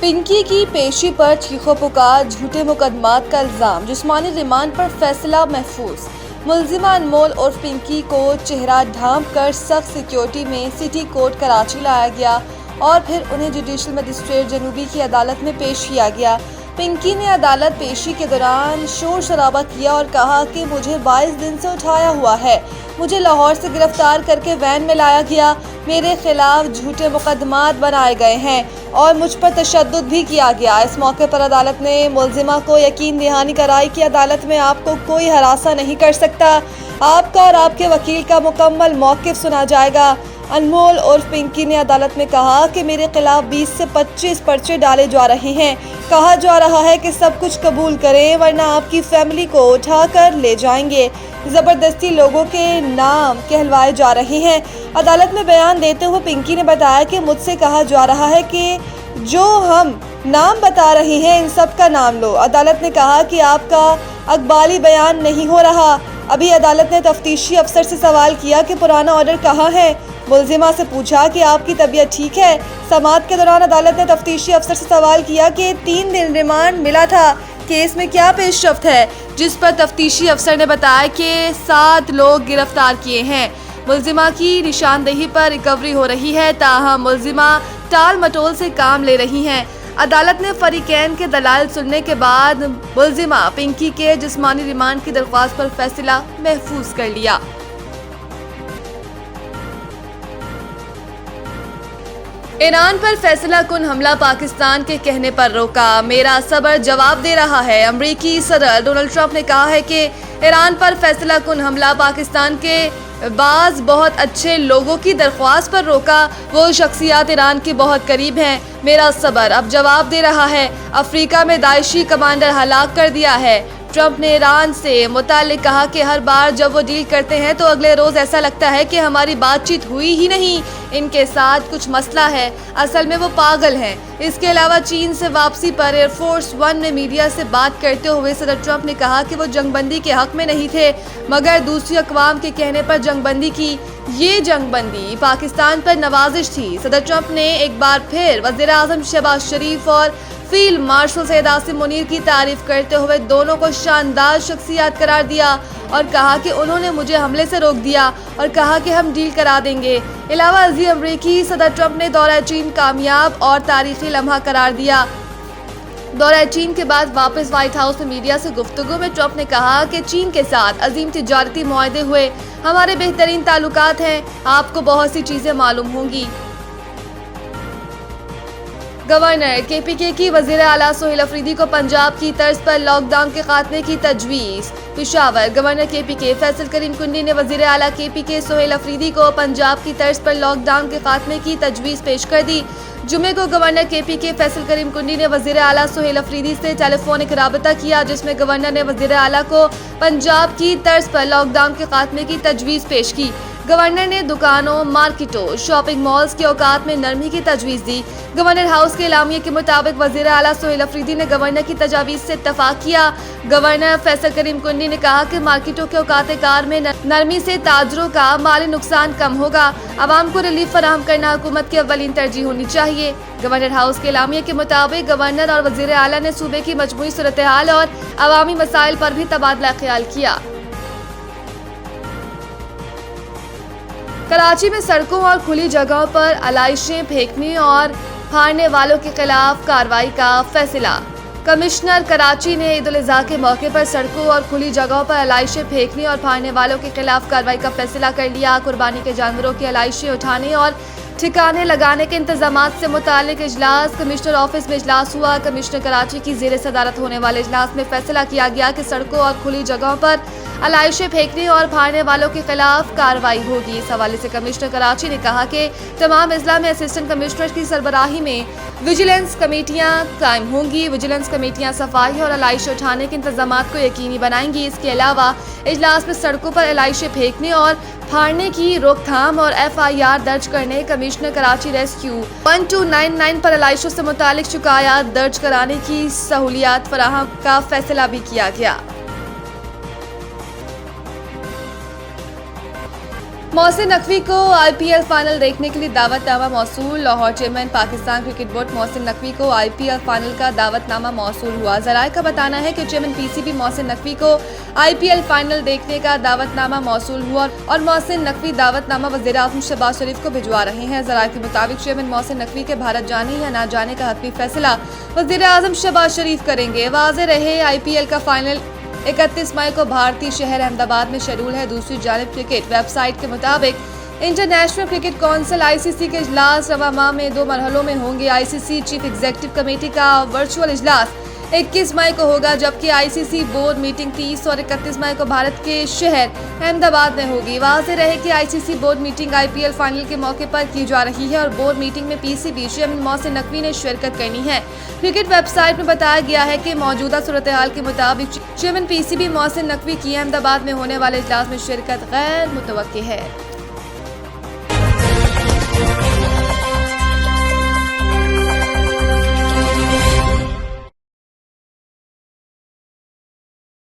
पिंकी की पेशी पर चीखों पुकार, झूठे मुकदमात का इल्जाम, जिस्मानी रिमांड पर फैसला महफूज। मुलजिमा अनमोल उर्फ पिंकी को चेहरा ढांप कर सख्त सिक्योरिटी में सिटी कोर्ट कराची लाया गया और फिर उन्हें जुडिशल मजिस्ट्रेट जनूबी की अदालत में पेश किया गया। पिंकी ने अदालत पेशी के दौरान शोर शराबा किया और कहा कि मुझे 22 दिन से उठाया हुआ है, मुझे लाहौर से गिरफ्तार करके वैन में लाया गया, मेरे खिलाफ झूठे मुकदमात बनाए गए हैं और मुझ पर तशद्दुद भी किया गया। इस मौके पर अदालत ने मुलजिमा को यकीन दहानी कराई कि अदालत में आपको कोई हरासा नहीं कर सकता, आपका और आपके वकील का मुकम्मल मौक़िफ़ सुना जाएगा। अनमोल उर्फ पिंकी ने अदालत में कहा कि मेरे खिलाफ 20 से 25 पर्चे डाले जा रहे हैं, कहा जा रहा है कि सब कुछ कबूल करें वरना आपकी फैमिली को उठाकर ले जाएंगे, ज़बरदस्ती लोगों के नाम कहलवाए जा रहे हैं। अदालत में बयान देते हुए पिंकी ने बताया कि मुझसे कहा जा रहा है कि जो हम नाम बता रहे हैं इन सब का नाम लो। अदालत ने कहा कि आपका अकबाली बयान नहीं हो रहा। अभी अदालत ने तफ्तीशी अफसर से सवाल किया कि पुराना ऑर्डर कहाँ है। मुलजिमा से पूछा कि आपकी तबीयत ठीक है। समाअत के दौरान अदालत ने तफ्तीशी अफसर से सवाल किया कि 3 दिन रिमांड मिला था, केस में क्या पेशरफ्त है, जिस पर तफ्तीशी अफसर ने बताया कि 7 लोग गिरफ्तार किए हैं। मुलजिमा की निशानदेही पर रिकवरी हो रही है, ताहम मुलजिमा टाल मटोल से काम ले रही हैं। अदालत ने फरीकैन के दलाल सुनने के बाद मुलजिमा पिंकी के जिस्मानी रिमांड की दरख्वास्त पर फैसला महफूज कर लिया। ईरान पर फैसला कुन हमला पाकिस्तान के कहने पर रोका, मेरा सब्र जवाब दे रहा है। अमेरिकी सदर डोनाल्ड ट्रंप ने कहा है कि ईरान पर फैसला कुन हमला पाकिस्तान के बाज बहुत अच्छे लोगों की दरख्वास्त पर रोका, वो शख्सियात ईरान के बहुत करीब हैं, मेरा सब्र अब जवाब दे रहा है। अफ्रीका में दाइशी कमांडर हलाक कर दिया है। ट्रंप ने ईरान से मुताल्लिक कहा कि हर बार जब वो डील करते हैं तो अगले रोज़ ऐसा लगता है कि हमारी बातचीत हुई ही नहीं, इनके साथ कुछ मसला है, असल में वो पागल हैं। इसके अलावा चीन से वापसी पर एयरफोर्स 1 में मीडिया से बात करते हुए सदर ट्रंप ने कहा कि वो जंगबंदी के हक में नहीं थे, मगर दूसरी अक़वाम के कहने पर जंगबंदी की। ये जंगबंदी पाकिस्तान पर नवाजिश थी। सदर ट्रंप ने एक बार फिर वज़ीर आज़म शहबाज शरीफ और फील्ड मार्शल सैयद आसिम मुनीर की तारीफ करते हुए दोनों को शानदार शख्सियत करार दिया और कहा कि उन्होंने मुझे हमले से रोक दिया और कहा कि हम डील करा देंगे। अलावा अजी अमरीकी सदर ट्रंप ने दौरा चीन कामयाब और तारीखी लम्हा करार दिया। दौरा चीन के बाद वापस व्हाइट हाउस में मीडिया से गुफ्तगू में ट्रंप ने कहा कि चीन के साथ अजीम तिजारती मुआहदे हुए, हमारे बेहतरीन ताल्लुकात हैं, आपको बहुत सी चीज़ें मालूम होंगी। गवर्नर केपीके की वज़ीर आला सोहेल अफरीदी को पंजाब की तर्ज पर लॉकडाउन के खात्मे की तजवीज़। पेशावर गवर्नर केपीके फैसल करीम कुंडी ने वज़ीर आला केपीके सोहेल अफरीदी को पंजाब की तर्ज पर लॉकडाउन के खात्मे की तजवीज़ पेश कर दी। जुमे को गवर्नर केपीके फैसल करीम कुंडी ने वज़ीर आला सोहेल अफरीदी से टेलीफोनिक राबता किया, जिसमें गवर्नर ने वज़ीर आला को पंजाब की तर्ज पर लॉकडाउन के खात्मे की तजवीज़ पेश की। गवर्नर ने दुकानों, मार्केटों, शॉपिंग मॉल्स के औकात में नरमी की तजवीज़ दी। गवर्नर हाउस के एलामिया के मुताबिक वज़ीर आला सोहेल अफरीदी ने गवर्नर की तजावीज़ से इत्तफाक किया। गवर्नर फैसल करीम कुंडी ने कहा कि मार्केटों के औकात कार में नरमी से ताजरों का माली नुकसान कम होगा। आवाम को रिलीफ फराहम करना हुकूमत की अव्वलीन तरजीह होनी चाहिए। गवर्नर हाउस के एलामिया के मुताबिक गवर्नर और वज़ीर आला ने सूबे की मजमूई सूरत हाल और अवामी मसाइल पर भी तबादला ख्याल किया। कराची में सड़कों और खुली जगहों पर आलाइशें फेंकने और फाड़ने वालों के खिलाफ कार्रवाई का फैसला। कमिश्नर कराची ने ईद उल अज़हा के मौके पर सड़कों और खुली जगहों पर आलाइशें फेंकने और फाड़ने वालों के खिलाफ कार्रवाई का फैसला कर लिया। कुर्बानी के जानवरों की आलाइशें उठाने और ठिकाने लगाने के इंतजामात से मुतालिक इजलास कमिश्नर ऑफिस में इजलास हुआ। कमिश्नर कराची की ज़ेर सदारत होने वाले इजलास में फैसला किया गया कि सड़कों और खुली जगहों पर आलाइशें फेंकने और फाड़ने वालों के खिलाफ कार्रवाई होगी। इस हवाले से कमिश्नर कराची ने कहा कि तमाम अजला में असिस्टेंट कमिश्नर की सरबराही में विजिलेंस कमेटियां कायम होंगी। विजिलेंस कमेटियां सफाई और आलाइशें उठाने के इंतजामात को यकीनी बनाएंगी। इसके अलावा इजलास में सड़कों पर आलाइशें फेंकने और फाड़ने की रोकथाम और FIR दर्ज करने कमिश्नर कराची रेस्क्यू 1299 पर आलाइशों से मुतालिक शिकायत दर्ज कराने की सहूलियात फराहम का फैसला भी किया गया। मोहसिन नकवी को आईपीएल फाइनल देखने के लिए दावतनामा मौसूल। Lahore chairman Pakistan cricket board Mohsin Naqvi को आईपीएल फाइनल का दावतनामा मौसूल हुआ। जराये का बताना है कि चेयरमैन पीसीबी मोहसिन नकवी को आईपीएल फाइनल देखने का दावतनामा मौसूल हुआ और मोहसिन नकवी दावतनामा वज़ीर-ए-आज़म शहबाज शरीफ को भिजवा रहे हैं। जराये के मुताबिक चेयरमैन मोहसिन नकवी के भारत जाने या न जाने का हतमी फैसला वज़ीर-ए-आज़म शहबाज शरीफ करेंगे। वाज़ेह रहे, आईपीएल का फाइनल 31 मई को भारतीय शहर अहमदाबाद में शेड्यूल है। दूसरी जानिब क्रिकेट वेबसाइट के मुताबिक इंटरनेशनल क्रिकेट काउंसिल आईसीसी के इजलास रवा माह में 2 मरहलों में होंगे। आईसीसी चीफ एग्जीक्यूटिव कमेटी का वर्चुअल इजलास 21 मई को होगा, जबकि आईसीसी बोर्ड मीटिंग 30 और 31 मई को भारत के शहर अहमदाबाद में होगी। वाज़ेह रहे कि ICC board meeting IPL final के मौके पर की जा रही है और बोर्ड मीटिंग में पीसीबी चेयरमैन मोहसिन नकवी ने शिरकत करनी है। क्रिकेट वेबसाइट में बताया गया है कि मौजूदा सूरत हाल के मुताबिक चेयरमैन पीसीबी मोहसिन नकवी की अहमदाबाद में होने वाले इजलास में शिरकत गैर मुतवक्की है।